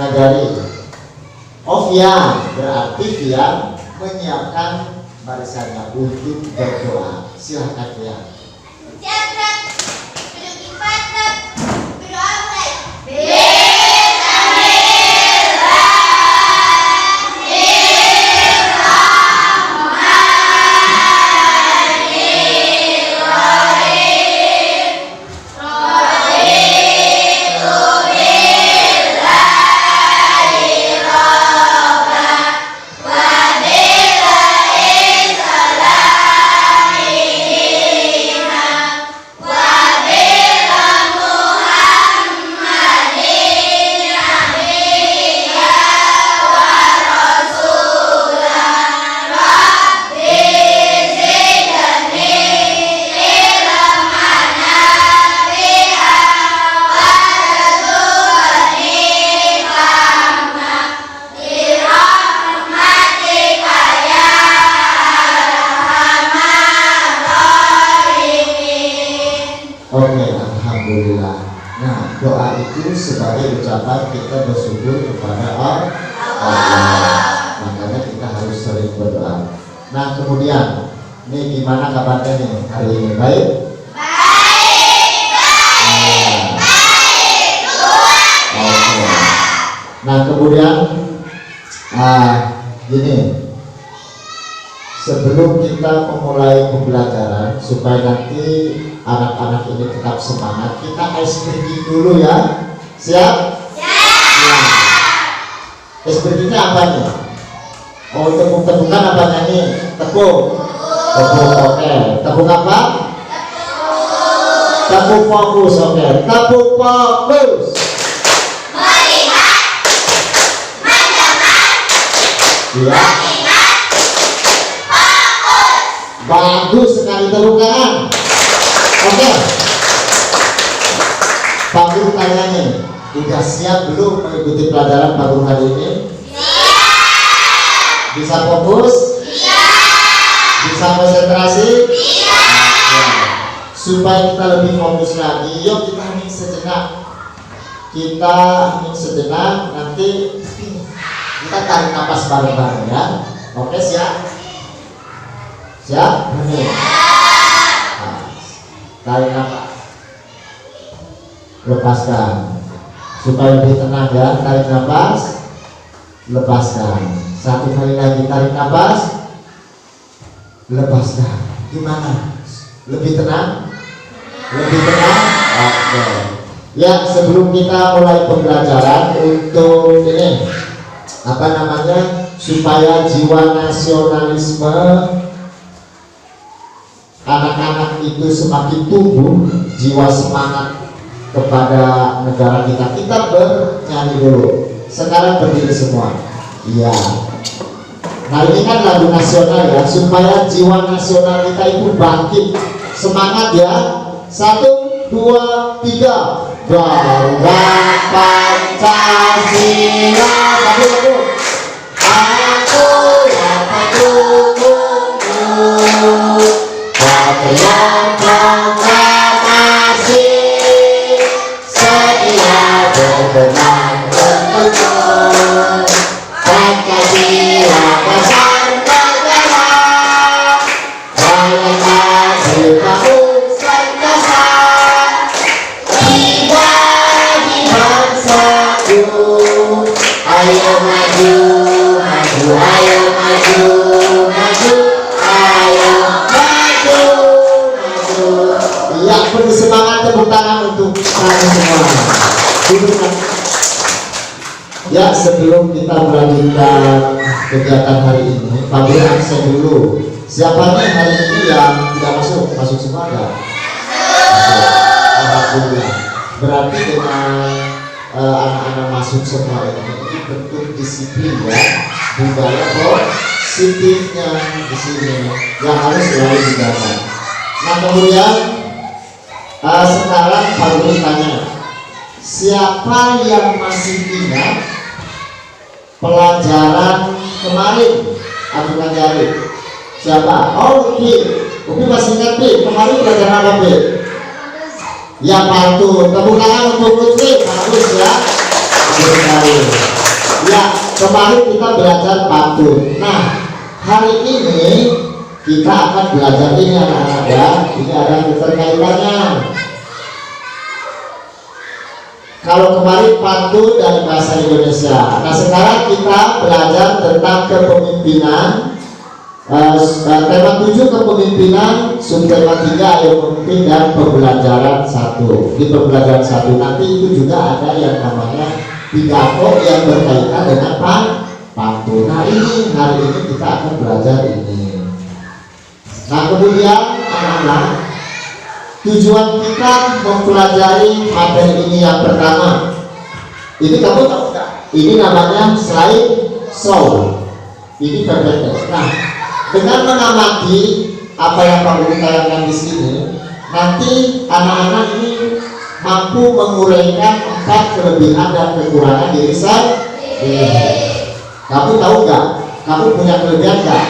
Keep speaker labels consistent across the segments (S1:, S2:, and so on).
S1: Ngajari. Ovia berarti dia menyiapkan barisannya untuk berdoa. Silahkan dia. Oke, alhamdulillah. Nah, doa itu sebagai ucapan kita bersyukur kepada Allah. Makanya kita harus sering berdoa. Nah, kemudian, ini gimana kabarnya nih hari ini? Baik? Oke. Nah, kemudian, gini. Sebelum kita memulai pembelajaran supaya nanti anak-anak ini tetap semangat, kita ice breaking dulu ya. Siap? Siap. Ice breakingnya apa nih? Oh, tepung-tepungan apa nih? Tepung. Tepung, oke. Tepung apa? Tepung fokus, oke. Tepung fokus. Melihat, mendengar, ya. Bagus sekali, tepuk tangan. Oke. Pak Guru tanya nih, udah siap belum mengikuti pelajaran Pak Guru hari ini? Siap. Bisa fokus? Siap. Bisa konsentrasi? Siap. Supaya kita lebih fokus lagi, yuk kita hening sejenak. Kita hening sejenak, nanti kita tarik nafas bareng-bareng ya. Oke, siap? Siap? Hening. Tarik nafas, lepaskan supaya lebih tenang ya. Tarik nafas, lepaskan. Satu kali lagi, tarik nafas, lepaskan. Gimana? Lebih tenang? Lebih tenang? Oke. Ya, sebelum kita mulai pembelajaran, untuk ini apa namanya, supaya jiwa nasionalisme anak-anak itu semakin tumbuh, jiwa semangat kepada negara kita. Kita bernyanyi dulu. Sekarang berdiri semua. Iya. Nah, ini kan lagu nasional ya, supaya jiwa nasional kita itu bangkit. Semangat ya. 1, 2, 3. Bangga Pancasila. Lagu. Aku yang mendukungmu. Yang proklamasi sedia berbenah untuk Pancasila besar negara, rakyat maju bangsa nusa, tiba di bangsaku. Ayo maju, maju, ayo maju, maju, ayo. Ya, beri semangat, tepuk tangan untuk kalian semua. Ya, sebelum kita melanjutkan kegiatan hari ini, Pak Guru absen dulu. Siapa nih hari ini yang tidak masuk? Masuk semua enggak? Masuk. Alhamdulillah. Berarti dengan anak-anak masuk semua ini bentuk disiplin ya, budaya positifnya di sini yang harus selalu dijaga. Nah, kemudian sekarang Pak Guru tanya, siapa yang masih ingat pelajaran kemarin? Aku ngajari. Siapa? Oh, Upi masih ingat Pi? Kemarin pelajaran apa Pi? Ya, pantun. Tepuk tangan untuk Lutfi. Bagus ya. sekali. Ya, kemarin kita belajar pantun. Nah, hari ini kita akan belajar ini anak-anak ya. Ini ada keterkaitannya. Kalau kemarin pantun dari bahasa Indonesia. Nah, sekarang kita belajar tentang kepemimpinan. Tema 7 kepemimpinan, subtema 3 yang memimpin dan pembelajaran 1. Di pembelajaran 1 nanti itu juga ada yang namanya pidato yang berkaitan dengan pantun. Nah, ini hari ini kita akan belajar ini. Nah, kemudian anak-anak, tujuan kita mempelajari materi ini yang pertama. Ini kamu tahu nggak? Ini namanya slide show. Ini berbeda. Nah, dengan mengamati apa yang kamu tayangkan di sini, nanti anak-anak ini mampu menguraikan 4 kelebihan dan kekurangan diri sendiri. Kamu tahu nggak? Kamu punya kelebihan nggak?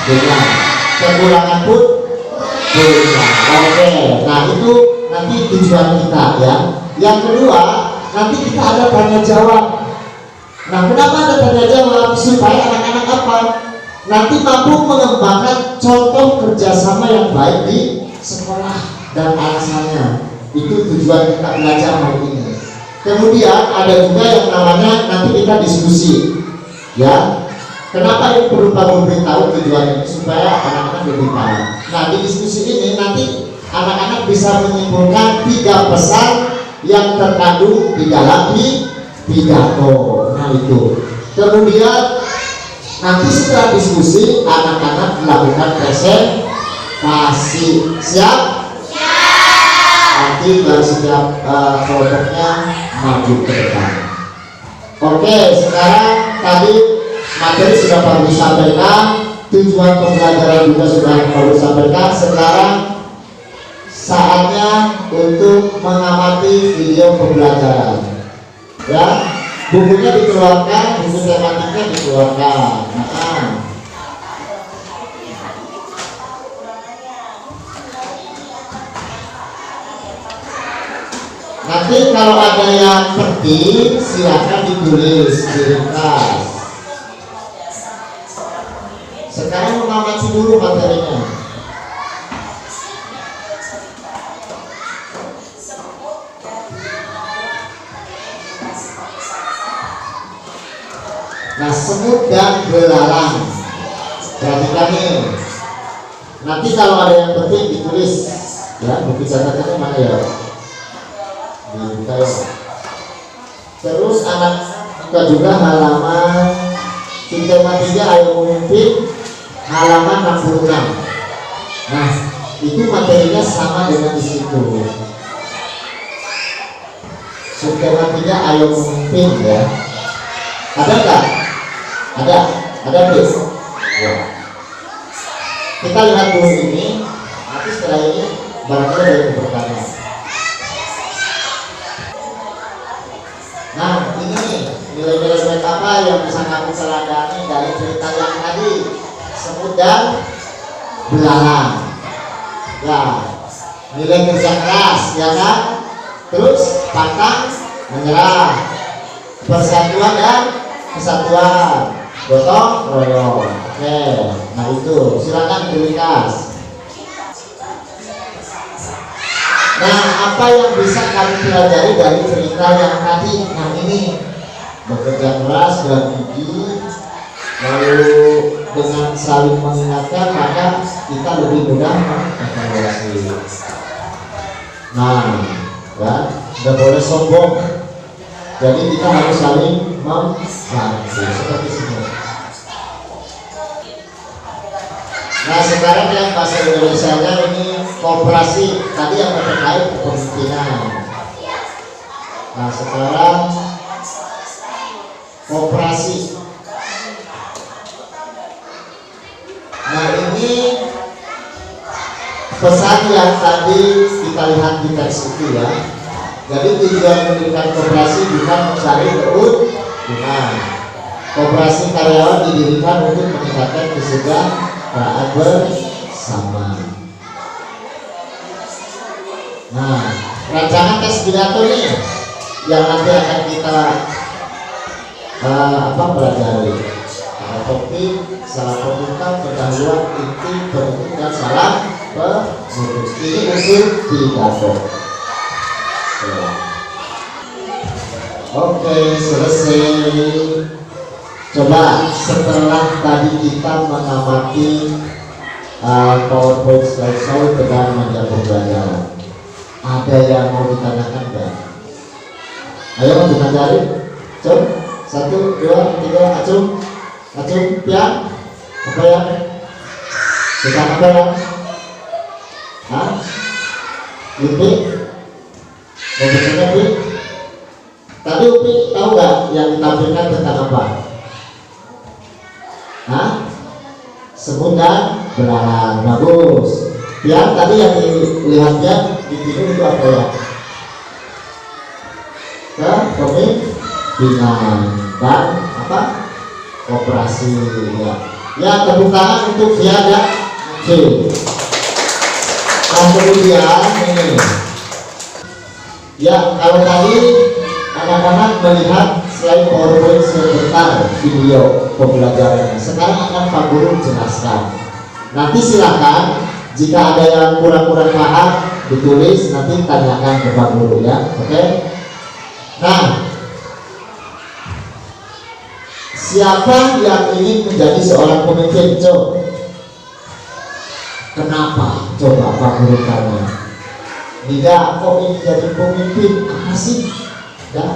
S1: Punya. Kekurangan pun punya. Oke. Nah, itu nanti tujuan kita ya. Yang kedua, nanti kita ada tanya jawab. Nah, kenapa ada tanya jawab? Supaya anak-anak apa? Nanti mampu mengembangkan contoh kerjasama yang baik di sekolah dan alasannya. Itu tujuan kita belajar hari ini. Kemudian ada juga yang namanya nanti kita diskusi, ya. Kenapa ini perlu kamu beritahu tujuan ini supaya anak-anak lebih paham. Nah, di diskusi ini nanti anak-anak bisa menyimpulkan 3 pesan yang terkandung di dalam pidato. Nah, itu. Kemudian nanti setelah diskusi anak-anak melakukan presentasi. Siap? Nanti dari setiap kelompoknya maju ke depan. Oke, sekarang tadi materi sudah Pak sampaikan, tujuan pembelajaran juga sudah Pak sampaikan. Sekarang saatnya untuk mengamati video pembelajaran. Ya. Bukunya dikeluarkan, buku tematiknya dikeluarkan. Nanti kalau ada yang penting silakan ditulis di ringkas. Sekarang mengamati dulu materinya. Nah, semut dan belalang. Perhatikan nih. Nanti kalau ada yang penting ditulis ya, buku catatannya mana ya? Dibuka ya. Terus anak buka juga halaman subtema 3 ayo memimpin halaman 66. Nah, itu materinya sama dengan di situ. Subtema 3 ayo memimpin ya. Ada enggak? Ada bis. Ya. Kita lihat dulu ini. Nanti setelah ini barangkali ada yang bertanya. Nah, ini nilai-nilai apa yang bisa kamu teladani dari cerita yang tadi, semut dan belalang. Ya, nilai kerja keras, ya kan? Terus pantang menyerah, persatuan dan kesatuan, gotong royong. Oke, nah itu silakan diringkas. Nah, apa yang bisa kami pelajari dari cerita yang tadi? Nah, ini bekerja keras dan gigih, lalu dengan saling mengingatkan maka kita lebih mudah mengevaluasi. Nah, ya, tidak boleh sombong. Jadi kita harus saling membantu seperti ini. Nah, sekarang yang bahasa Indonesianya ini kooperasi. Tadi yang terkait kepemimpinan. Nah, sekarang kooperasi. Nah, ini pesan yang tadi kita lihat di teks itu ya. Jadi tujuan mendirikan koperasi bukan mencari keuntungan. Koperasi karyawan didirikan untuk meningkatkan kesejahteraan bersama. Nah, rancangan tes pidato nih. yang nanti akan kita pelajari. Topik salah pembuka, pendahuluan, inti, penutup, dan salah penutup. Ini usul pidato. Oke, selesai. Coba setelah tadi kita mengamati PowerPoint slideshow dengan media pembelajaran, ada yang mau ditanyakan nggak? Ayo ditanyai. Coba 1, 2, 3, acung, pian, apa ya? Kita apa ya? Hah? Upi? Mau bertanya Upi? Tadi Upi tahu nggak yang ditampilkan tentang apa? Hah? Semut dan belalang. Bagus. Pian tadi yang dilihatnya di video itu apa ya? Kepemimpinan dan apa? Operasi ya. Ya, tepuk tangan untuk Fian ya. Oke. Nah, kemudian ini. Ya, kalau tadi anak-anak melihat selain PowerPoint sebentar video pembelajarannya, sekarang akan Pak Guru jelaskan. Nanti silakan jika ada yang kurang-kurang paham ditulis, nanti tanyakan ke Pak Guru ya. Oke. Nah, siapa yang ingin menjadi seorang pemimpin? Coba. Kenapa? Coba Pak Guru tanya. Tidak, kok ingin jadi pemimpin? Apa sih? Ya.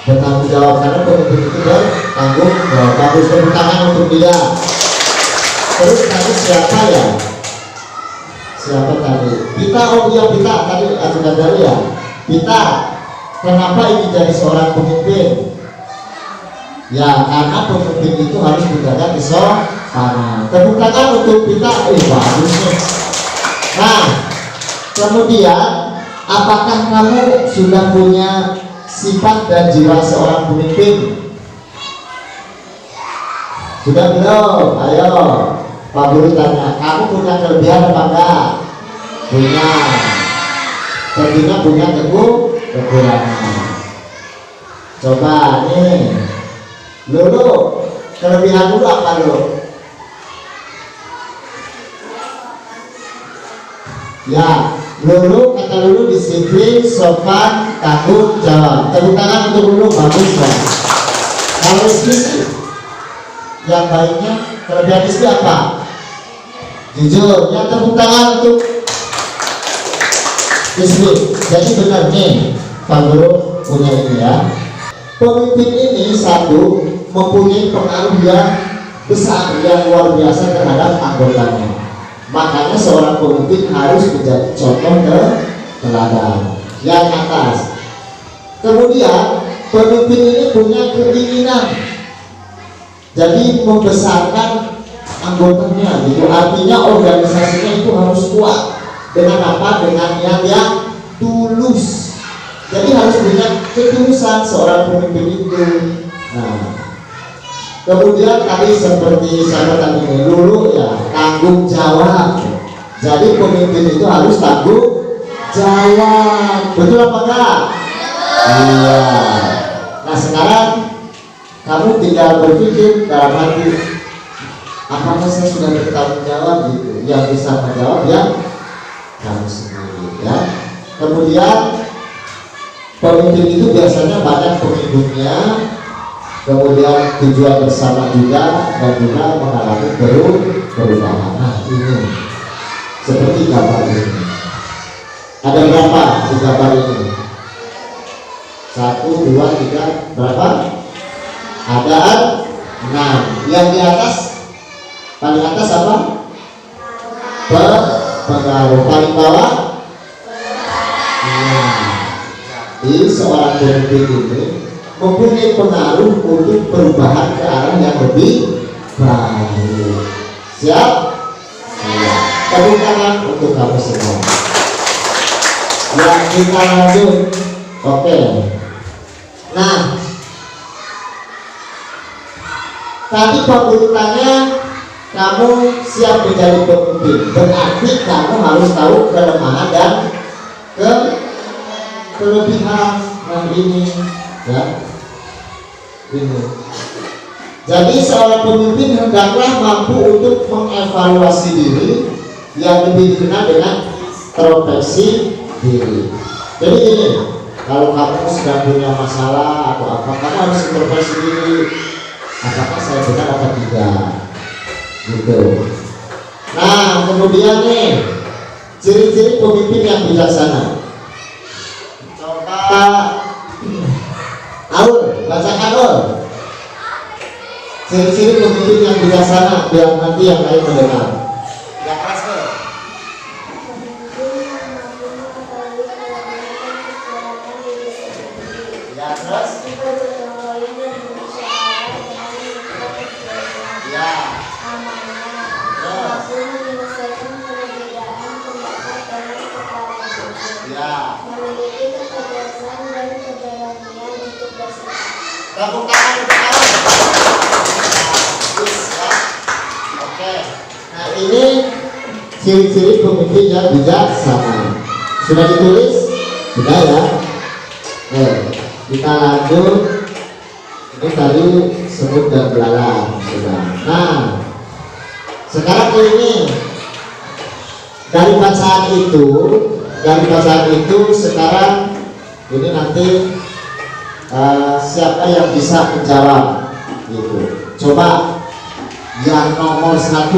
S1: Bertanggung jawab, karena pemimpin itu bertanggung jawab. Bagus, tepuk tangan untuk dia. Terus tadi siapa ya? Siapa tadi? Kita, oh iya kita tadi ajudan dari ya. Kita, kenapa ingin jadi seorang pemimpin? Ya, karena pemimpin itu harus menjaga kesopanan. Tepuk tangan untuk kita. Bagus nih. Nah, kemudian apakah kamu sudah punya sifat dan jiwa seorang pemimpin? Sudah belum? Ayo Pak Guru tanya, kamu punya kelebihan apa enggak? Punya. Tentunya punya kekurangan. Coba nih Lulu, kelebihan dulu apa Lulu? Ya, Lulu, kata Lulu disiplin, sopan, tanggung jawab. Tepuk tangan untuk Lulu, bagus ya. Kalau Rizky, yang baiknya kelebihan Rizky apa? Jujur, ya tepuk tangan untuk Rizky. Jadi benar nih, Pak Guru punya ini ya. Pemimpin ini satu mempunyai pengaruh yang besar, yang luar biasa terhadap anggotanya. Makanya seorang pemimpin harus menjadi contoh teladan yang atas. Kemudian pemimpin ini punya keinginan, jadi membesarkan anggotanya, gitu. Artinya organisasinya itu harus kuat. Dengan apa? Dengan niat yang tulus. Jadi harus punya ketulusan seorang pemimpin itu. Nah, kemudian tadi seperti saya tadi Lulu ya, tanggung jawab. Jadi pemimpin itu harus tanggung jawab. Betul apa enggak? Iya. Nah sekarang kamu tinggal berpikir dalam hati, apakah saya sudah bertanggung jawab gitu? Yang bisa menjawab ya kamu sendiri ya. Kemudian pemimpin itu biasanya banyak pengikutnya. Kemudian tujuan bersama juga, dan juga mengalami perubahan. Nah ini seperti gambar ini. Ada berapa di gambar ini? 1, 2, 3, berapa? Ada 6. Yang di atas, paling atas apa? Pengaruh. Paling bawah? Nah, ini seorang pemimpin ini mempunyai pengaruh untuk perubahan ke arah yang lebih baik. Siap? Siap. Tepuk tangan untuk kamu semua. Ya, kita lanjut. Oke. Nah, tadi Pak Guru tanya, kamu siap menjadi pemimpin. Berarti kamu harus tahu kelemahan dan kelebihan yang ini, ya. Ini. Jadi seorang pemimpin hendaklah mampu untuk mengevaluasi diri yang lebih dikenal dengan introspeksi diri. Jadi ini, kalau kamu sedang punya masalah atau apa, kamu harus introspeksi diri. Apakah saya benar atau tidak? Gitu. Nah, kemudian nih, ciri-ciri pemimpin yang bijaksana. Coba Aul, bacakan Aul. Ciri-ciri pemimpin yang bijaksana, biar nanti yang lain mendengar. Yang keras ke? Ya, terus? Ya. Ya.
S2: Memiliki ketegasan dan keberanian untuk bersikap.
S1: Tepuk tangan untuk kamu. Oke. Nah, ini ciri-ciri pemimpin yang bijaksana. Sudah ditulis? Sudah ya. Kita lanjut. Ini tadi semut dan belalang. Sudah. Nah, sekarang ini dari bacaan itu sekarang ini nanti siapa yang bisa menjawab gitu. Coba yang nomor 1,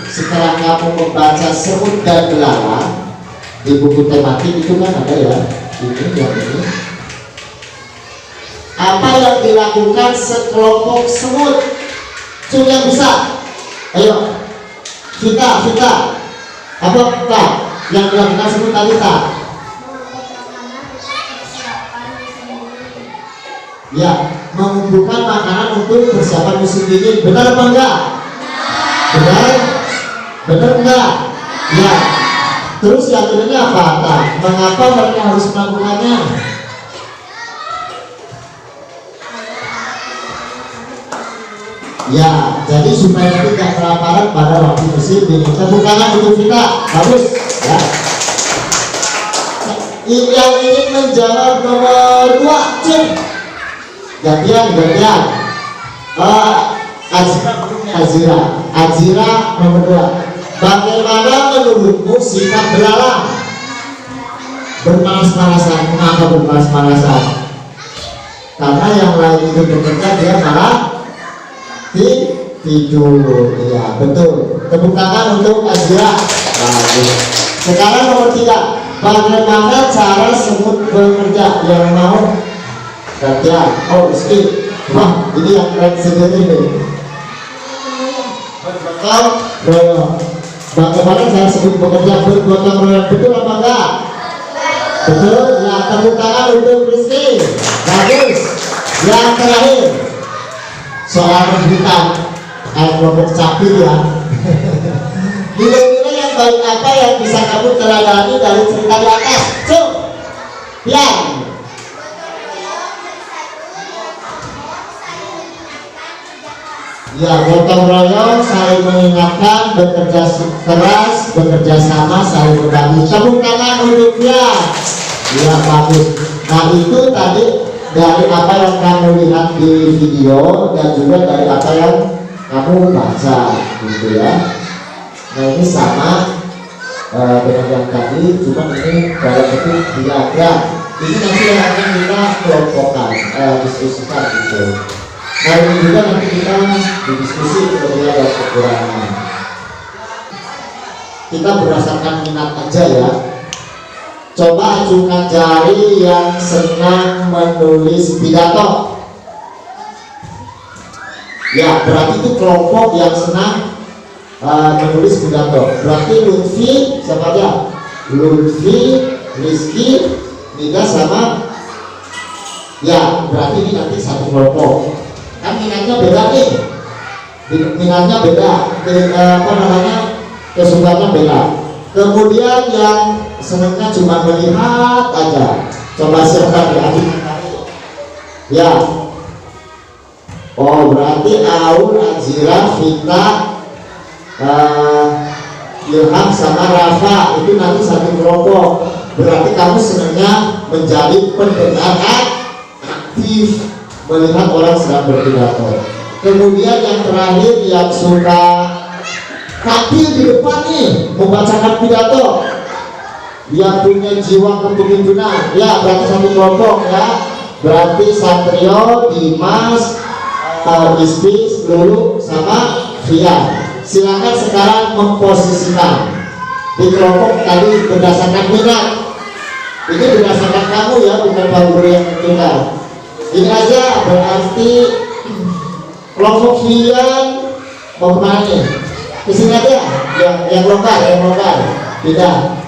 S1: setelah kamu membaca semut dan belalang di buku tematik itu kan ada ya, ini yang ini. Apa yang dilakukan sekelompok semut? Coba yang bisa, ayo kita apa kita yang dilakukan semut tadi tak? Ya, mengumpulkan makanan untuk persiapan musim dingin. Benar apa enggak? Benar? Benar enggak? Ya. Terus yang ini apa? Tak? Mengapa mereka harus melakukannya? Ya, jadi supaya tidak kelaparan pada waktu musim dingin. Tepuk tangan untuk kita. Bagus. Ya. Yang ingin menjawab nomor 2, cek. Gantian. Azira nomor 2. Bagaimana menurutmu sikap belalang? Bermalas-malasan. Kenapa bermalas-malasan? Karena yang lain itu bekerja, dia malah tidur. Iya, betul. Tepuk tangan untuk Azira. Bagus. Sekarang nomor 3. Bagaimana cara semut bekerja? Yang mau gantian. Oh, skip. Wah, ini yang keren sendiri nih. Bergotong royong. Bagaimana cara semut bekerja? Bergotong royong. Betul apa enggak? Betul. Ya, tepuk tangan untuk Rizky. Bagus. Yang terakhir, soal rebutan kayak kelompok capir ya. Nilai-nilai yang baik apa yang bisa kamu teladani dari cerita di atas? Cuk, Pian. Ya, gotong royong, saling mengingatkan, bekerja keras, bekerja sama, saling berbagi. Tepuk tangan untuk Pian. Ya, bagus. Nah, itu tadi dari apa yang kamu lihat di video dan juga dari apa yang kamu baca gitu ya. Nah, ini sama dengan yang tadi, cuma ini dalam bentuk diagram. Ini nanti yang akan kita kelompokkan, diskusikan gitu. Nah, ini juga nanti kita berdiskusi kemudian ada kekurangan. Kita berdasarkan minat aja ya. Coba acungkan jari yang senang menulis pidato. Ya, berarti itu kelompok yang senang menulis pidato. Berarti Lutfi, siapa aja? Lutfi, Rizky, Nida sama. Ya, berarti ini nanti satu kelompok. Kan minatnya beda nih. Minatnya beda. Kesukaannya beda. Kemudian yang senangnya cuma melihat aja. Coba siapa ya? Ya. Oh, berarti Aul, Azira, Vita, Ilham sama Rafa itu nanti satu kelompok. berarti kamu senangnya menjadi pendengar aktif, melihat orang sedang berpidato. Kemudian yang terakhir yang suka tampil di depan nih, membacakan pidato, yang punya jiwa kepemimpinan, ya berarti satu kelompok ya, berarti Satrio, Dimas, Ispis, Lulu, sama Via. Silakan sekarang memposisikan di kelompok tadi berdasarkan minat. Ini berdasarkan kamu ya, bukan Pak Guru yang menentukan. Ini aja berarti kelompok Via mau kemana nih? Kesini aja, yang lokal, tidak.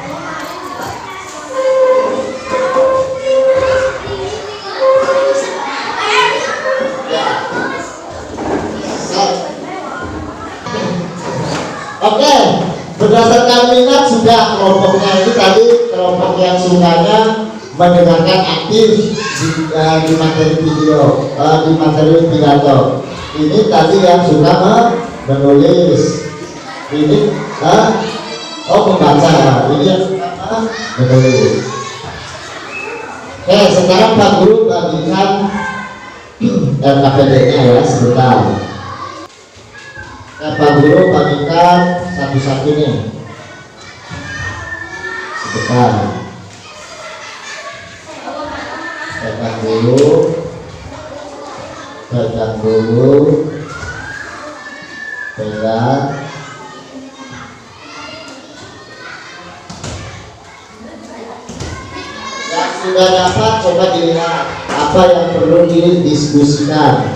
S1: Oke, berdasarkan minat sudah kelompoknya ini tadi kelompok yang sukanya mendengarkan aktif di materi video, di materi pidato. Ini tadi yang suka menulis. Ini membaca. Ini yang suka menulis. Oke, sekarang Pak Guru bagikan RKPD-nya ya sebentar. Pak Guru bagikan satu-satu nih. Sebentar. Pegang dulu. Pegang. Yang sudah dapat coba dilihat apa yang perlu didiskusikan.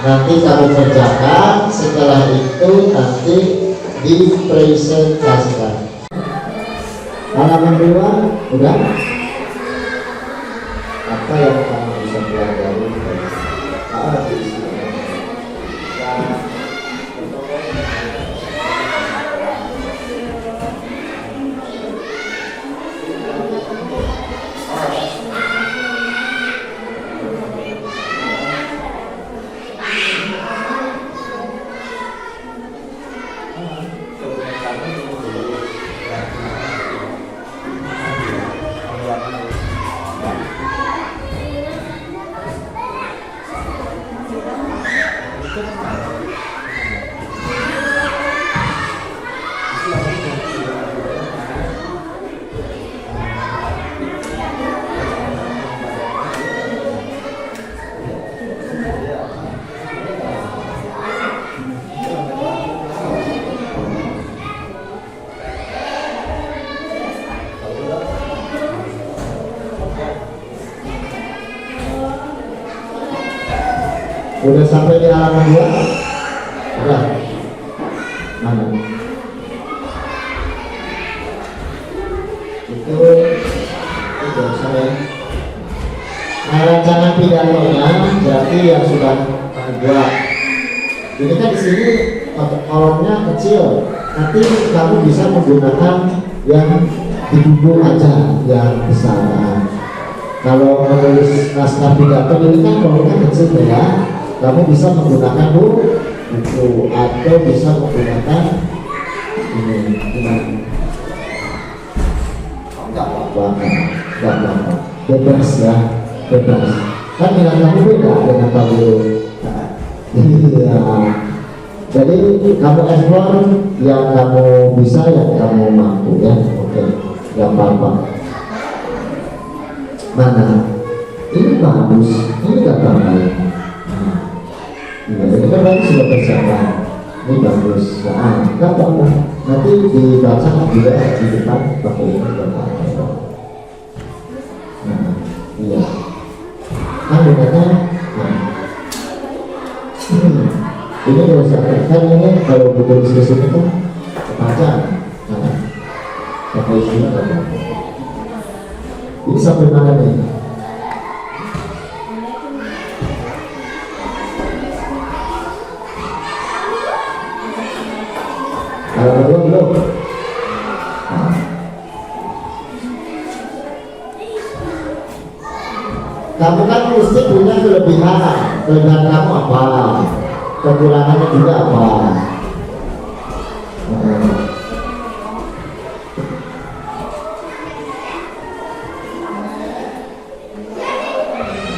S1: Nanti kamu kerjakan, setelah itu nanti dipresentasikan. Halaman 2 udah. Apa yang kamu bisa pelajari? Udah sampai di halaman 2? Udah. Mana? Itu saya. Nah, rancangan pidatonya berarti yang sudah dua. Ini kan di sini kolomnya kecil. Nanti kamu bisa menggunakan yang di buku aja yang besar. Kalau menulis naskah pidato ini kan kolomnya kecil ya. Kamu bisa menggunakan buku atau bisa menggunakan ini nggak apa-apa, bebas ya, bebas. Kan minat kamu beda dengan kamu. Iya. Jadi kamu explore yang kamu bisa, yang kamu mampu ya. Oke, nggak apa-apa. Mana? Ini bagus, ini nggak bagus. Ini kan berarti sudah persiapan. Ini bagus. Nah, nggak apa-apa. Nanti dibaca juga di depan pakai ini apa? Nah, iya. Kan dengarnya, ini kalau saya kan ini kalau buku diskusi itu baca. Nah, pakai ini apa? Ini sampai mana nih? Kalau belum. Kamu kan mesti punya kelebihan kamu apa, kekurangannya juga apa.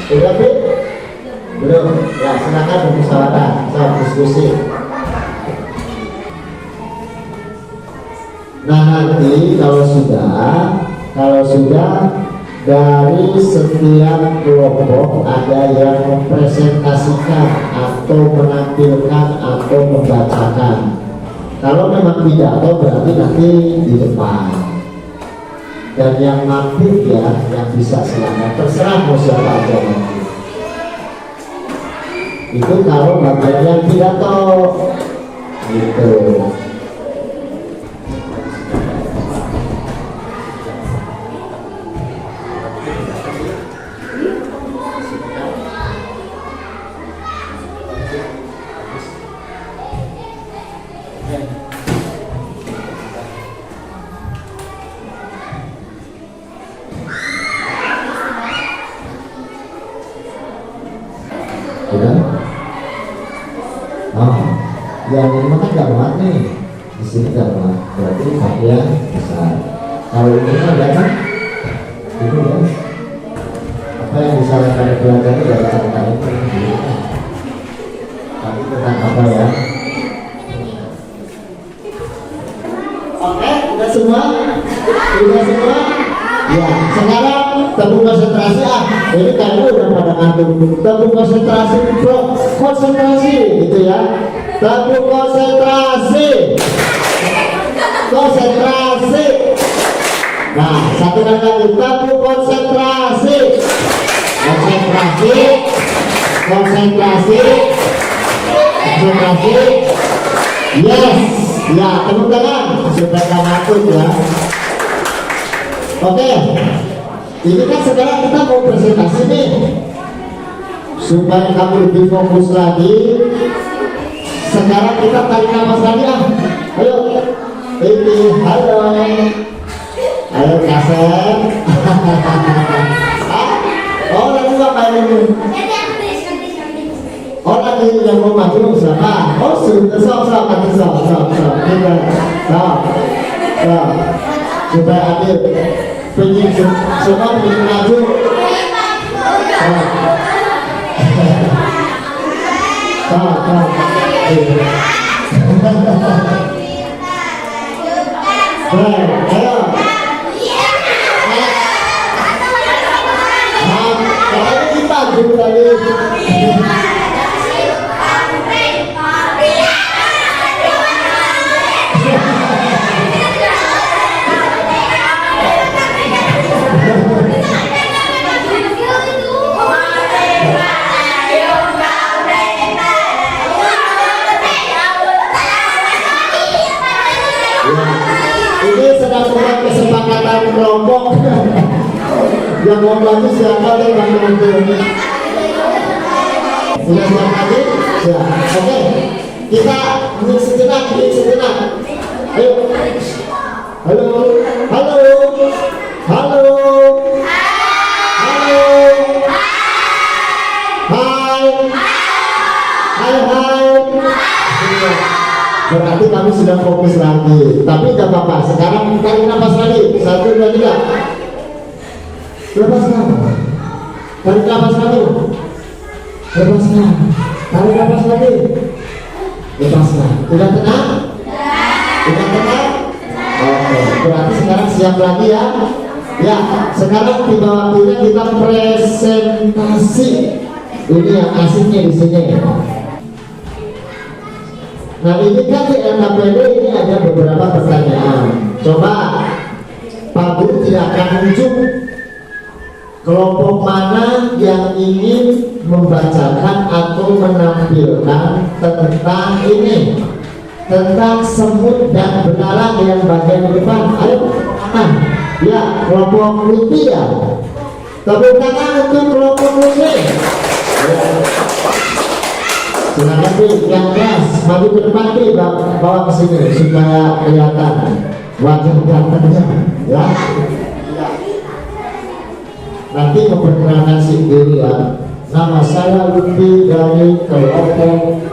S1: Udah Bi? Belum? Ya silakan bermusyawarah, saya diskusi. Nah nanti kalau sudah dari setiap kelompok ada yang mempresentasikan atau menampilkan atau membacakan. Kalau memang pidato berarti nanti di depan. Dan yang mampu ya, yang bisa silakan, terserah mau siapa aja nanti. Itu kalau bagian yang pidato gitu. Udah? Oh, yang ini kan gak muat nih. Di sini gak muat, berarti bagian besar. Kalau ini kan ada kan? Itu ya. Apa yang disarankan belajar itu dari catatan itu? Tapi tentang apa ya? Oke, udah semua? Udah semua? Ya, sekarang tepuk konsentrasi ini kamu udah pada ngantuk. Tepuk konsentrasi bro, konsentrasi gitu ya. Tepuk konsentrasi. Konsentrasi. Nah, satu lagi tepuk konsentrasi. Konsentrasi. Konsentrasi. Konsentrasi. Yes. Ya, tepuk tangan. Sudah ngantuk ya. Oke, ini kan sekarang kita mau presentasi nih, supaya kamu lebih fokus lagi. Sekarang kita tarik nafas lagi ya. Ayo, ini halo, ayo kasep. Oh lagi apa ini? Oh lagi yang mau maju siapa? Oh sudah sok. Supaya adil. Pengen semua pengen maju. Ayo. Kalau kita maju lagi. Ini sedang membuat kesepakatan kelompok. Yang mau maju siapa dan yang nanti. Sudah siap lagi? Ya, oke. Kita break sejenak. Ayo. Halo. Berarti kami sudah fokus lagi, tapi tidak apa-apa. Sekarang tarik nafas lagi, 1, 2, 3. Lepaskan. Tarik nafas lagi. Lepaskan. Tarik nafas lagi. Lepaskan. Udah tenang? Udah tenang? Oke, berarti sekarang siap lagi ya. Ya, sekarang tiba waktunya kita presentasi. Ini yang asiknya di sini. Nah ini kan di LKPD ini ada beberapa pertanyaan. Coba Pak Guru tidak akan unjuk kelompok mana yang ingin membacakan atau menampilkan tentang ini, tentang semut dan benalang yang bagian depan. Ayo, ya kelompok Lutfi ya. Tepuk tangan untuk kelompok Lutfi. Silakan yang kelas maju ke depan bawa ke sini supaya kelihatan wajah gantengnya ya. Nanti memperkenalkan diri ya. Nama saya Lutfi dari kelompok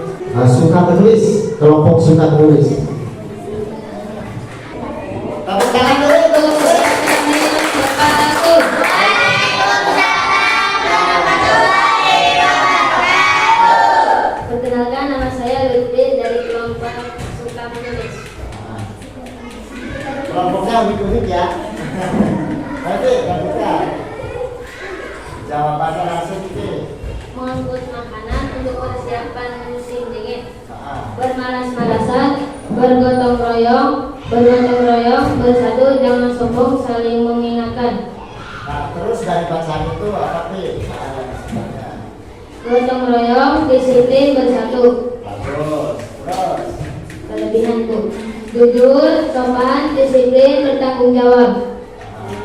S1: suka menulis, kelompok suka menulis. Tepuk tangan dulu.
S2: dari kelompok suka menulis.
S1: Nah, kelompoknya unik-unik ya. Berarti yang kita jawabannya langsung itu.
S2: Mengangkut makanan untuk persiapan musim dingin.
S1: Nah,
S2: Bermalas-malasan, bergotong royong, bersatu, jangan sombong, saling mengingatkan.
S1: nah, terus dari bacaan itu apa sih?
S2: Gotong royong, disiplin, bersatu.
S1: Bagus. Terus.
S2: Kelebihanku: jujur, sopan, disiplin, bertanggung jawab.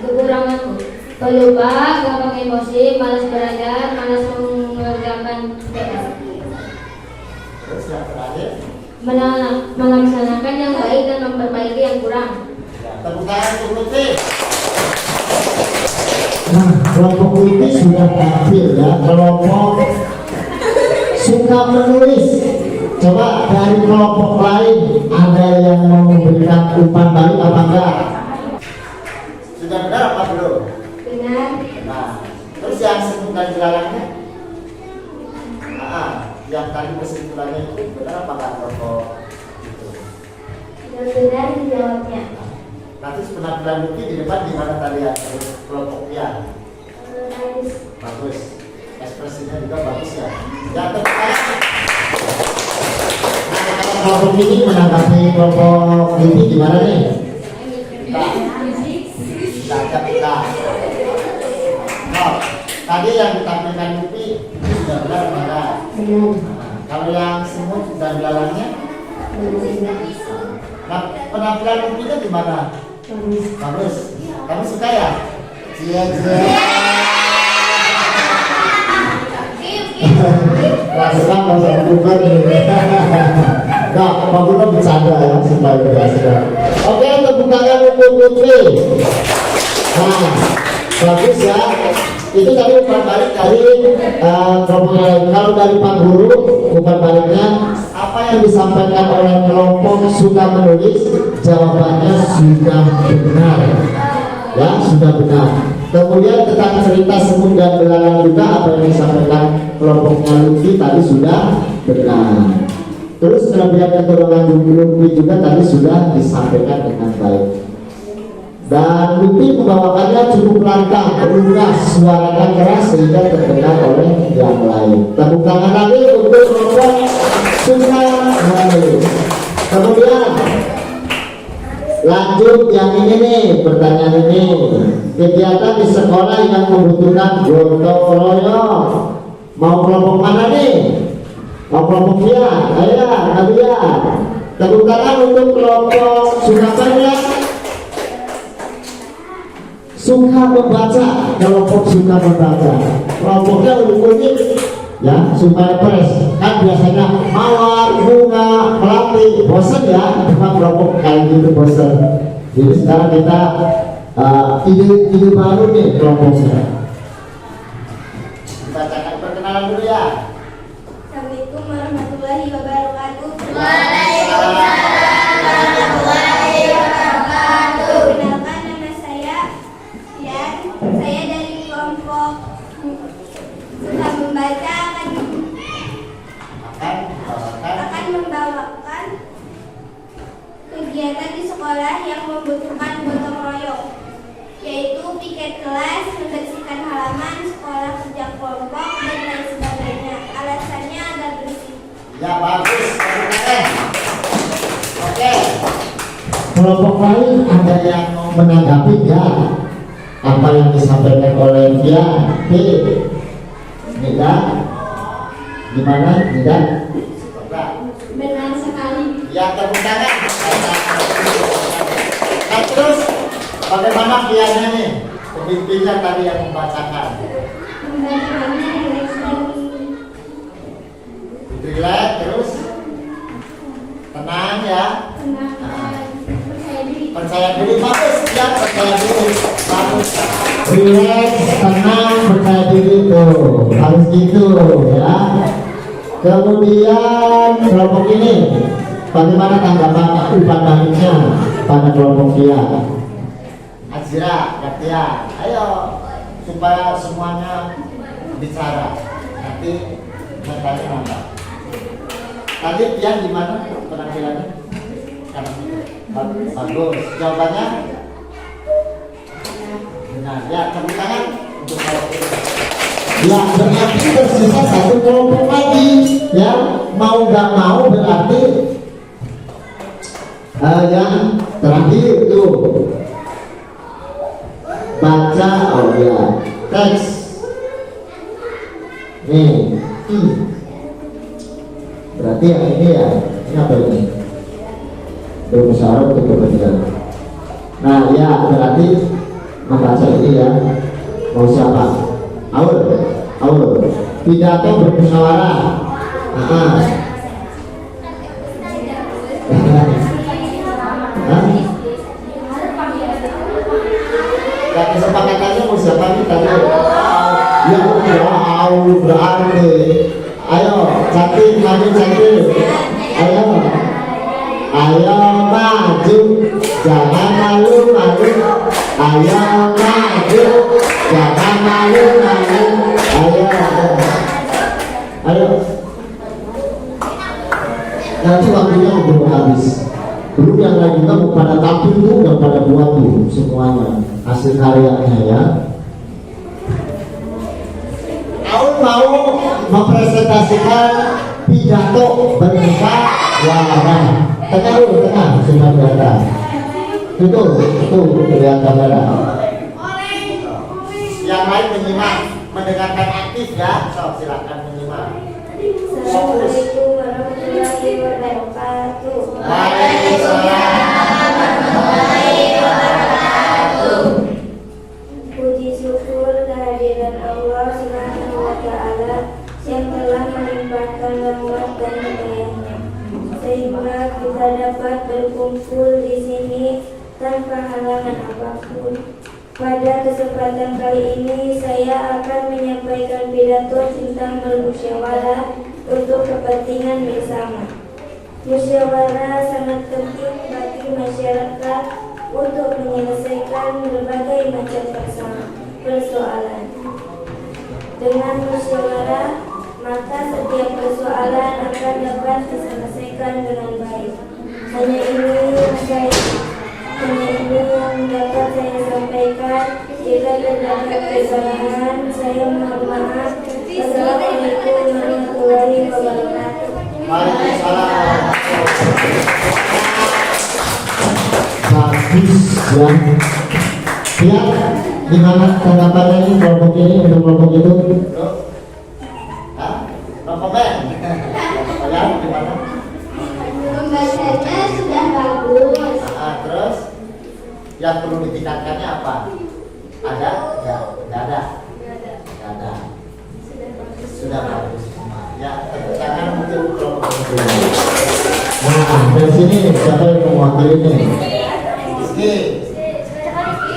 S2: Kekuranganku: pelupa, gampang emosi, malas belajar, malas mengerjakan PR.
S1: Terus yang terakhir.
S2: Melaksanakan yang baik dan memperbaiki yang kurang.
S1: Ya, tepuk tangan untuk Lutfi. Nah, kelompok ini sudah tampil ya. Kelompok suka menulis. Coba dari kelompok lain ada yang mau memberikan umpan balik apa enggak? Sudah benar apa belum?
S2: Benar.
S1: Nah, terus yang sebutkan dilarangnya? Yang tadi kesimpulannya itu benar apa enggak kelompok itu?
S2: Benar dijawabnya.
S1: Nanti penampilan Lutfi di depan di mana tadi ya? Kelompoknya bagus, ekspresinya juga bagus ya. Ya tepat. Nah, kalau kelompok ini menanggapi kelompok Lutfi gimana nih? Kita. Oh, tadi yang ditampilkan Lutfi sudah benar apa enggak?
S2: Benar.
S1: Kalau yang semut dan belalangnya? Nah, penampilan Lutfi itu gimana? Bagus. Kamu suka ya? Iya. Rasakan masa bukan ini. Nah, Pak Guru bercanda ya supaya berhasil. Oke, tepuk tangan untuk Lutfi. Nah, bagus ya. Itu tadi umpan balik dari kelompok lain. Kalau dari Pak Guru, umpan baliknya apa yang disampaikan oleh kelompok suka menulis? Jawabannya sudah benar. Ya, sudah benar. Kemudian tentang cerita semut dan belalang juga apa yang disampaikan kelompoknya Lutfi tadi sudah benar. Terus kelebihan keturunan Lutfi juga tadi sudah disampaikan dengan baik. Dan Lutfi membawakannya cukup lantang, lugas, suaranya keras sehingga terdengar oleh yang lain. Tepuk tangan lagi untuk kelompok suka menulis. Kemudian lanjut yang ini nih, pertanyaan ini. Kegiatan di sekolah yang membutuhkan gotong royong. Mau kelompok mana nih? Mau kelompok dia? Ayo, kalian. Tepuk tangan untuk kelompok suka banyak. Suka membaca, kelompok suka membaca. Kelompoknya unik-unik. Ya, supaya pres kan biasanya mawar, bunga, melati, bosan ya, cuma kelompok kayak gitu bosan. Jadi sekarang kita ide baru nih kelompoknya. Bacakan perkenalan dulu ya.
S2: Assalamualaikum warahmatullahi wabarakatuh.
S3: Waalaikumsalam warahmatullahi wabarakatuh.
S2: Perkenalkan, nama saya Yan. Saya dari kelompok suka membaca akan membawakan kegiatan di sekolah yang membutuhkan gotong royong, yaitu piket kelas, membersihkan halaman sekolah, kerja kelompok, dan lain sebagainya. Alasannya agar bersih.
S1: Ya bagus. Oke. Kelompok lain ada yang mau menanggapi ya apa yang disampaikan oleh dia? Tidak. Gimana? Tidak.
S2: Benar sekali.
S1: Ya tepuk tangan. Nah, terus bagaimana kiannya nih? Pemimpinnya tadi yang membacakan.
S2: Pembacanya
S1: Relax terus. Tenang ya.
S2: percaya diri.
S1: Percaya diri bagus ya, percaya diri bagus. Relax, tenang, percaya diri tuh harus gitu ya. Kemudian kelompok ini bagaimana tanggapan umpan baliknya pada kelompok dia? Azira, Katia, ayo supaya semuanya bicara nanti mentalnya nambah. Tadi Pian gimana penampilannya? Bagus. Jawabannya? Benar. Ya, tepuk tangan untuk kelompok ini. Ya, berarti tersisa satu kelompok lagi. Ya, mau nggak mau berarti yang terakhir tuh baca, oh ya, teks. Nih, berarti yang ini ya, ini apa ini? Bermusyawarah untuk kepentingan. Nah ya, berarti membaca ini ya. Mau siapa? Aul. Pidato bermusyawarah. Dan kesepakatannya mau siapa nih tadi? Ya Aul berarti. Ayo, cantik, maju cantik. Ayo maju, jangan malu-malu. Ayo maju, jangan malu-malu. Ayo. Nanti waktunya belum habis. Belum yang lain juga mau pada tampil tuh, udah pada buat tuh semuanya hasil karyanya ya. Aul mau mempresentasikan pidato bermuka warna. Tengah dulu, tengah, sudah kelihatan. Itu kelihatan kamera. Yang lain menyimak, mendengarkan aktif ya. So, silakan menyimak.
S2: Assalamualaikum warahmatullahi wabarakatuh.
S1: Waalaikumsalam warahmatullahi wabarakatuh.
S2: Puji syukur kehadiran Allah Subhanahu wa Ta'ala yang telah melimpahkan rahmat dan hidayahnya, sehingga kita dapat berkumpul di sini tanpa halangan apapun. Pada kesempatan kali ini saya akan menyampaikan pidato tentang bermusyawarah untuk kepentingan bersama. Musyawarah sangat penting bagi masyarakat untuk menyelesaikan berbagai macam persoalan. Dengan musyawarah, maka setiap persoalan akan dapat diselesaikan dengan baik. Hanya ini yang dapat saya sampaikan. Jika terdapat kesalahan, saya mohon maaf. Wassalamualaikum warahmatullahi wabarakatuh.
S1: Waalaikumsalam. Bagus ya. Ya, gimana tanggapannya ini kelompok ini untuk kelompok itu? Kelompoknya? Ya, gimana?
S2: Pembacanya sudah bagus.
S1: Terus yang perlu ditingkatkannya apa? Ada? Ya, tidak ada. Sudah bagus. Ya, tepuk tangan untuk kelompok itu. Nah, dari sini siapa yang mewakili ini? Oke.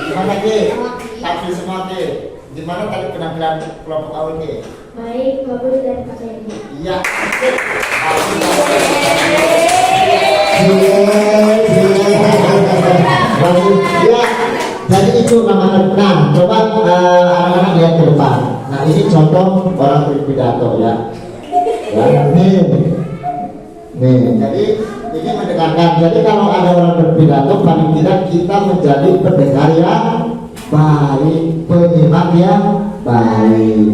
S1: Gimana Ki? Tampil semua Ki. Gimana tadi penampilan kelompok awal Ki?
S2: Baik, bagus dan percaya.
S1: Iya. Ya, jadi itu namanya. Nah, coba anak-anak lihat ke depan. Nah, ini contoh orang berpidato ya. Ya, nih, jadi ini mendengarkan. Jadi kalau ada orang berpidato, paling tidak kita menjadi pendengar yang baik, penyimak yang baik.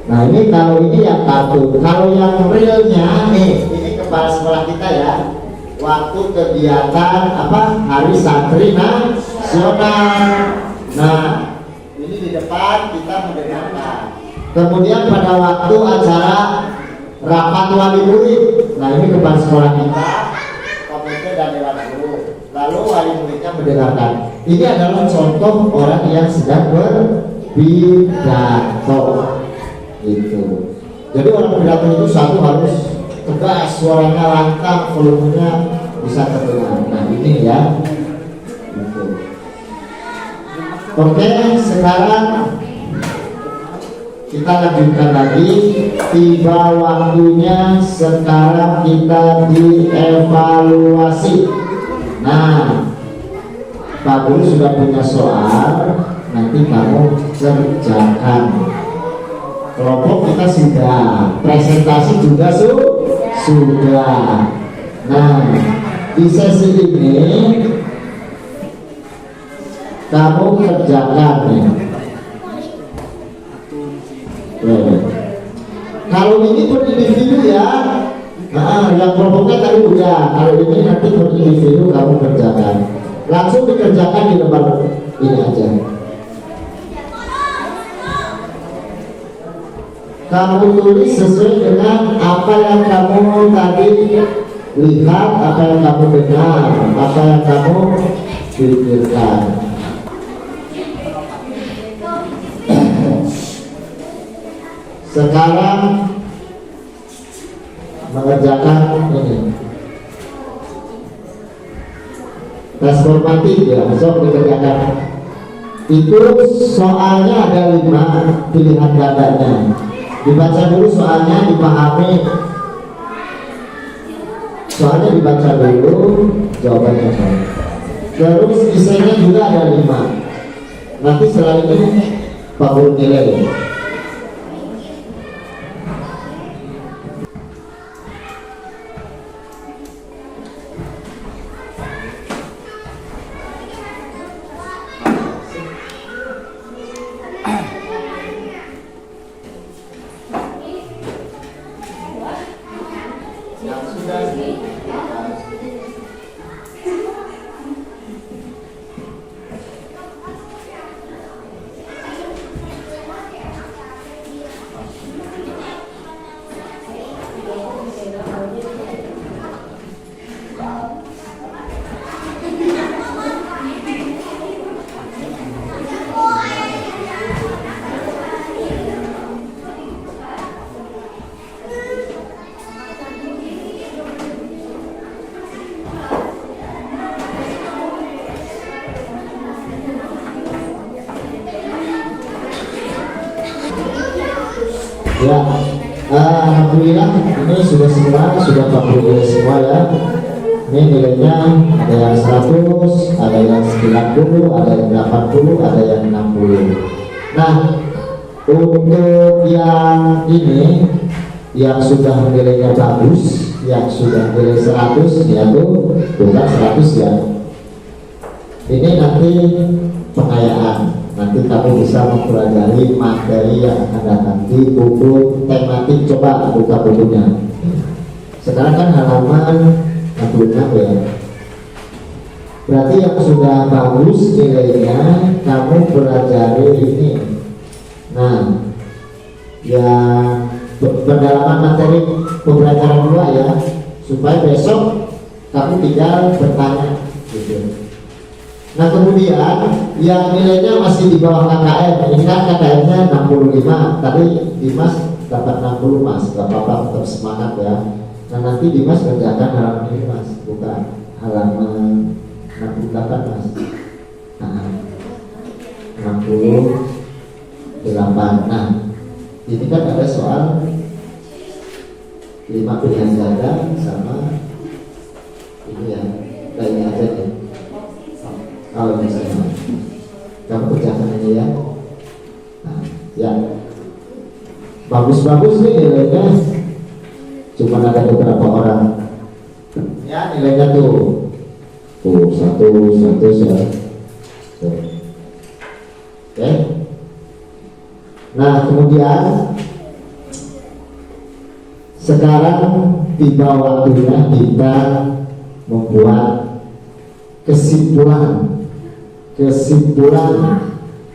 S1: Nah, ini kalau ini yang kartu. Kalau yang realnya nih, ini kepala sekolah kita ya. Waktu kegiatan Hari Santri Nasional. Nah, ini di depan kita mendengarkan. Kemudian pada waktu acara rapat wali murid. Nah, ini kepala sekolah kita, komite dan dewan guru. Lalu wali muridnya mendengarkan. Ini adalah contoh orang yang sedang berpidato. Itu. Jadi orang pidato itu satu harus tegas, suaranya lantang, volumenya bisa terdengar. Nah, ini ya. Gitu. Oke, sekarang kita lanjutkan lagi. Tiba waktunya sekarang kita dievaluasi. Nah, Pak Guru sudah punya soal, nanti kamu kerjakan. Kelompok kita sudah, presentasi juga Sudah. Nah, di sesi ini kamu kerjakan ya. Kalau ini per individu ya, yang kelompoknya tadi udah. Kalau ini nanti per individu kamu kerjakan. Langsung dikerjakan di lembar ini aja. Kamu tulis sesuai dengan apa yang kamu tadi lihat, apa yang kamu dengar, apa yang kamu pikirkan. Sekarang mengerjakan ini tes formatif ya, besok dikerjakan. Itu soalnya ada 5 pilihan gandanya. Dibaca dulu soalnya, dipahami soalnya, dibaca dulu jawabannya. Terus esainya juga ada 5. Nanti setelah ini Pak Guru nilai. Ya, alhamdulillah ini sudah semua, sudah 40 semua ya. Ini nilainya ada yang 100, ada yang 90, ada yang 80, ada yang 60. Nah, untuk yang ini yang sudah nilainya bagus, yang sudah nilai 100 ya tuh, bukan 100 ya. Ini nanti pengayaan. Nanti kamu bisa mempelajari materi yang akan datang di buku tematik. Coba buka bukunya. Sekarang kan halaman 66 ya. Berarti yang sudah bagus nilainya kamu pelajari ini. Nah, yang pendalaman materi pembelajaran 2 ya, supaya besok kamu tinggal bertanya gitu. Nah kemudian yang nilainya masih di bawah KKM, ini kan KKM-nya 65, tadi Dimas dapat 60 mas, gak apa-apa, tetap semangat ya. Nah nanti Dimas kerjakan halaman ini mas, bukan halaman 68 mas. Nah, 68. Nah ini kan ada soal 5 pilihan ganda sama ini ya, ini aja nih. Kalau misalnya kamu kerjakan ini ya. Nah, ya bagus-bagus nih nilainya, cuma ada beberapa orang ya nilainya tuh satu ya. Oke. Nah kemudian sekarang tiba waktunya kita membuat kesimpulan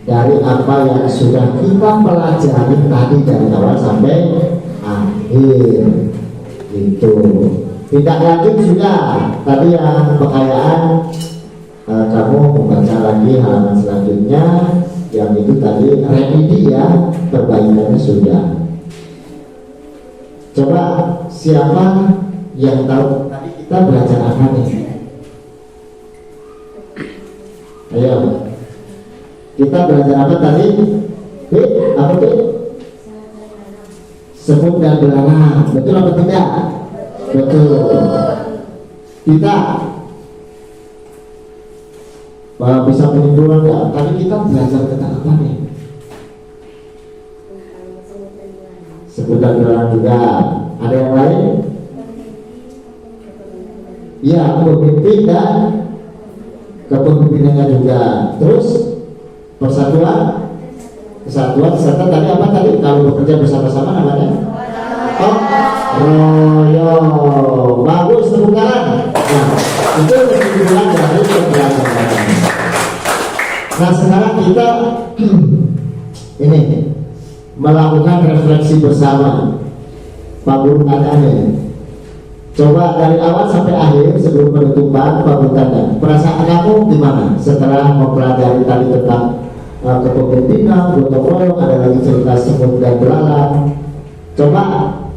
S1: dari apa yang sudah kita pelajari tadi dari awal sampai akhir gitu. Tidak lanjut sudah tadi yang pengayaan, kamu membaca lagi halaman selanjutnya yang itu tadi remedi ya, perbaikannya sudah. Coba siapa yang tahu tadi kita belajar apa nih? Ayo, kita belajar apa tadi? Apa tuh? Semut dan belalang. Betul apa tidak? Betul. Kita bisa menyimpulkan nggak? Tadi kita belajar tentang apa nih? Semut dan belalang juga. Ada yang lain? Ya, pemimpin dan kepemimpinannya juga. Terus persatuan, kesatuan, serta tadi apa tadi? Kalau bekerja bersama-sama namanya? Oh, royong. Bagus, tepuk tangan. Nah, itu kesimpulan dari pembelajaran. Nah, sekarang kita ini melakukan refleksi bersama. Pak Guru tanya, coba dari awal sampai akhir sebelum penutupan Pak Guru tanya, perasaan kamu gimana setelah mempelajari tadi tentang kepemimpinan, gotong royong, ada lagi cerita semut dan belalang. Coba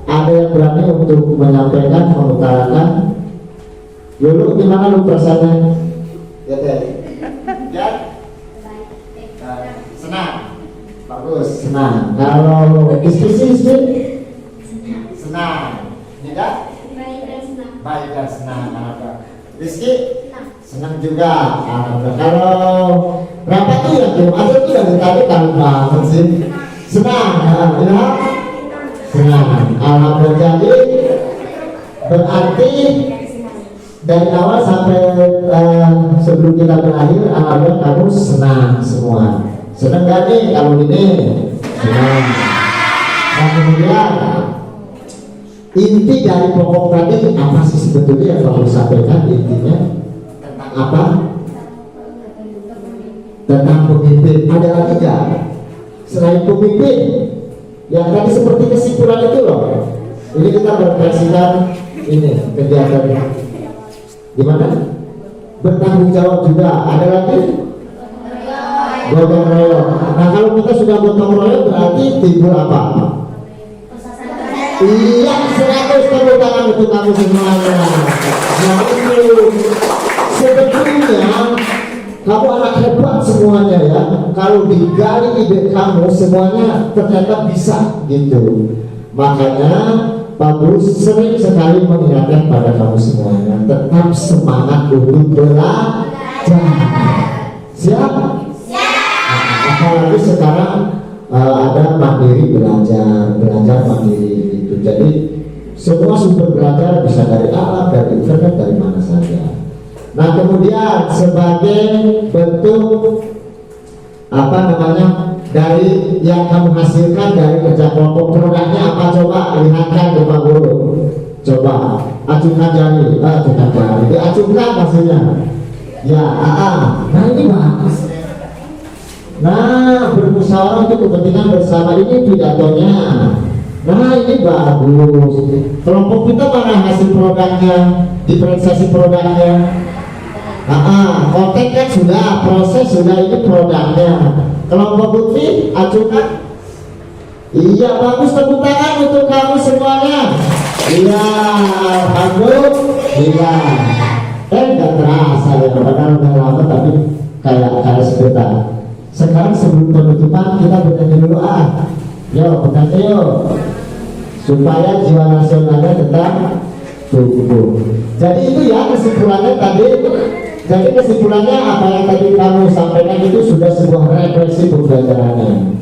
S1: ada yang berani untuk menyampaikan, mengutarakan. Dulu gimana lu perasaannya? Ya teh. Ya. Senang. Bagus, senang. Kalau istri senang. Tidak?
S2: Baik dan senang.
S1: Baik dan senang. Rizky? Senang juga. Kalau rapat tuh ya, ada tuh dari tadi kan banget sih. Senang. Ya? Senang. Alhamdulillah. Jadi berarti dari awal sampai sebelum kita berakhir, alhamdulillah kamu senang semua. Senang gak nih kalau ini? Senang. Nah, kemudian inti dari pokok tadi apa sih sebetulnya yang kamu sampaikan intinya? Tentang apa? Tentang pemimpin. Ada lagi gak? Selain pemimpin, yang tadi seperti kesimpulan itu loh. Ini kita merefleksikan ini kegiatan gimana? Bertanggung jawab juga. Ada lagi? Gotong royong. Nah, kalau kita sudah gotong royong berarti timbul apa? Iya, 100 tepuk tangan untuk kamu semuanya. Nah, itu sebetulnya kamu anak hebat semuanya ya. Kalau digali ide kamu semuanya ternyata bisa gitu. Makanya Pak Guru sering sekali mengingatkan pada kamu semuanya, tetap semangat untuk belajar. Siap? Apalagi sekarang ada mandiri belajar mandiri gitu. Jadi semua sumber belajar bisa dari alat, dari internet, dari mana saja. Nah, kemudian sebagai bentuk apa namanya dari yang kamu hasilkan dari kerja kelompok, produknya apa? Coba lihatkan ke Pak Guru. Coba acungkan jari, diacungkan hasilnya. Ya, nah ini bagus. Nah, bermusyawarah untuk kepentingan bersama ini pidatonya. Nah, ini bagus. Kelompok kita mana hasil produknya, diferensiasi produknya. Konten kan sudah, proses sudah, ini produknya. Kelompok Lutfi, acungkan. Iya, bagus, tepuk tangan untuk kamu semuanya. Iya, alhamdulillah. Gak terasa ya, padahal udah lama tapi kayak sebentar. Sekarang sebelum penutupan kita bernyanyi dulu Yuk, bernyanyi yuk. Supaya jiwa nasionalnya tetap tumbuh. Jadi itu ya kesimpulannya tadi. Jadi kesimpulannya apa yang tadi kamu sampaikan itu sudah sebuah refleksi pembelajarannya.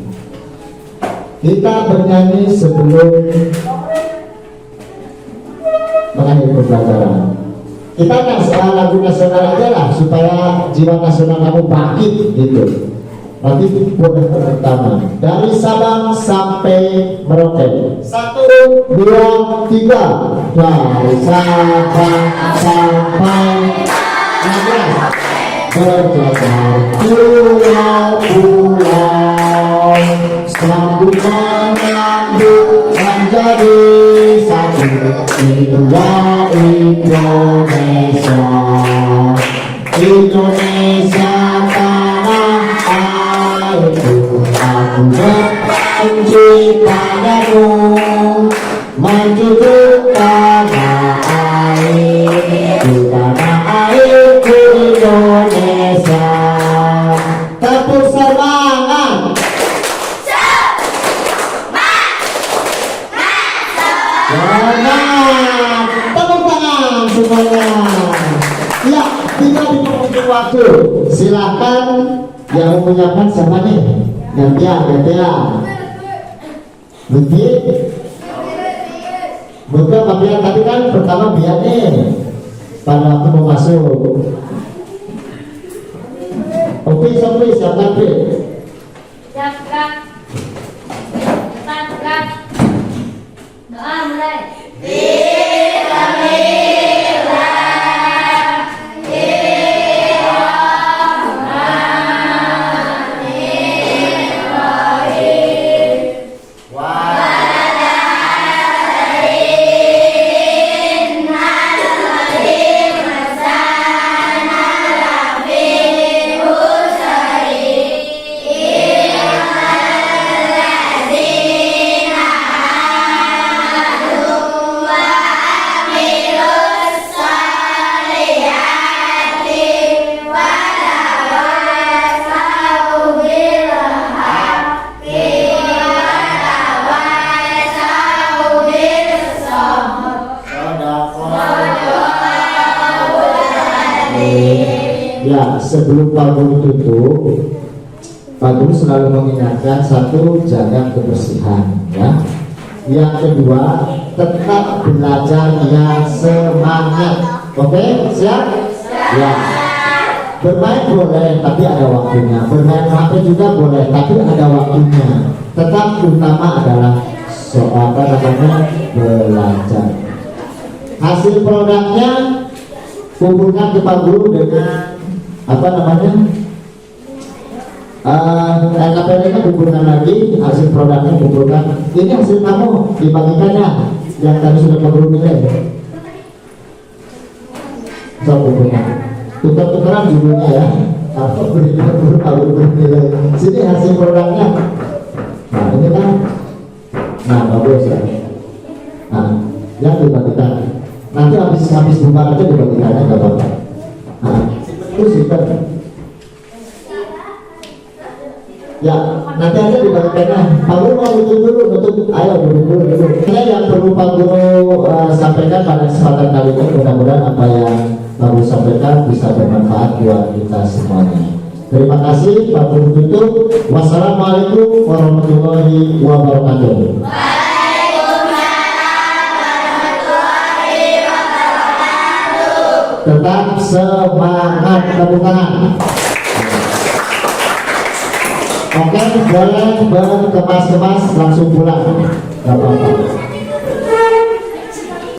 S1: Kita bernyanyi sebelum mengakhiri pembelajaran. Kita kan lagu nasional aja lah supaya jiwa nasional kamu bangkit gitu. Nanti boleh pertama dari Sabang sampai Merauke. 1, 2, 3. Dari Sabang sampai berjalan pulau-pulau, sambut menyambut menjadi satu itulah Indonesia. Indonesia tanah airku, aku berjanji padamu menjunjung tanah air, tanah airku Indonesia. Tepuk semangat. Semangat. Tepuk tangan semuanya. Ya, tinggal di penghujung waktu. Silakan yang menyiapkan siapa nih? Gantian. Begitu. Betul, Pak Bian tadi kan pertama Bian nih. pada waktu mau masuk. Oke, sampai siapkan P.
S3: Siap, Kak. Siap, Kak. Doa mulai.
S1: Ya, sebelum Pak Guru tutup, Pak Guru selalu mengingatkan satu, jaga kebersihan, ya. Yang kedua, tetap belajar yang semangat. Oke, siap? Ya. Bermain boleh, tapi ada waktunya. Bermain HP juga boleh, tapi ada waktunya. Tetap utama adalah soal belajar. Hasil produknya kumpulkan ke Pak Guru dengan LKPD-nya kumpulkan lagi, hasil produknya kumpulkan. Ini hasil kamu dibagikannya yang tadi sudah Pak Guru nilai. So, kumpulkan. Tukar-tukaran judulnya ya. Apa berikan Guru Pak Guru bernilai. Sini hasil produknya. Nah ini kan. Nah bagus ya. Nah yang dibagikan. Nanti habis buka aja dibagikannya ke Bapak. Nah, itu simpan. Ya, nanti aja dibagikannya. Pak Guru mau tutup dulu, ayo dulu. Ini yang perlu Pak Guru sampaikan pada kesempatan kali ini, mudah-mudahan apa yang Pak Guru sampaikan bisa bermanfaat buat kita semuanya. Terima kasih, Pak Guru tutup. Wassalamualaikum warahmatullahi wabarakatuh. Tetap semangat, tepuk tangan. Oke, boleh berkemas-kemas langsung pulang, gak apa-apa.